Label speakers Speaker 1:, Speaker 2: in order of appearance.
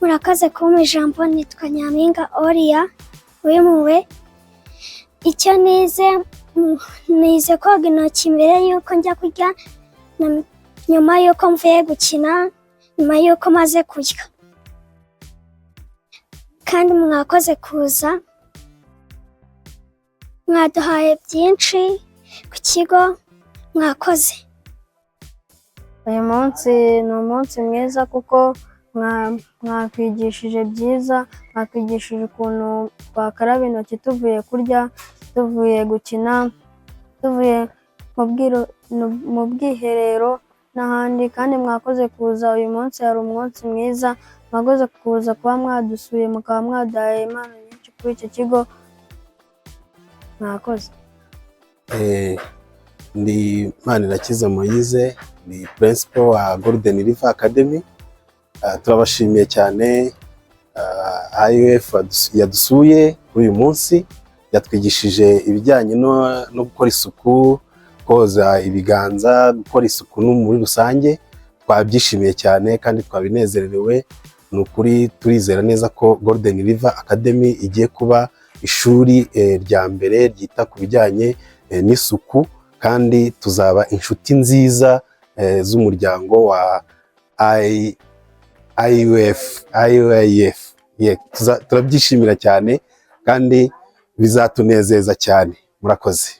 Speaker 1: Murakaze kumpa ijambo. Nitwa Nyampinga Oria Uwimpuhwe. Icyo nize koga intoki mbere yuko njya kurya, nyuma yuko mvuye gukina, nyuma yuko maze kurya. Kandi mwakoze kuza, mwaduhaye byinshi ku kigo, mwakoze.
Speaker 2: Uyu munsi ni umunsi mwiza kuko mwakwigishije byiza, mwakwigishije ukuntu twakaraba intoki tuvuye kurya, tuvuye gukina, tuvuye mu bwiherero n'ahandi. Kandi mwakoze kuza, uyu munsi hari umunsi mwiza, mwakoze kuza kuba mwadusuye, mukaba mwaduhaye impano nyinshi kuri icyo kigo, mwakoze.
Speaker 3: Ni Manirakiza Moise, ni principal wa Golden River Academy. Turabashimiye cyane. IUF yadusuye kuri uyu munsi, yatwigishije ibijyanye no gukora isuku, koza ibiganza, gukora isuku muri rusange. Twabyishimiye cyane kandi twabinezerewe. Ni ukuri turizera neza ko Golden River Academy igiye kuba ishuri rya mbere ryita ku bijyanye n'isuku, kandi tuzaba inshuti nziza z'umuryango wa IUF. Turabyishimira cyane kandi bizatunezeza cyane. Murakoze.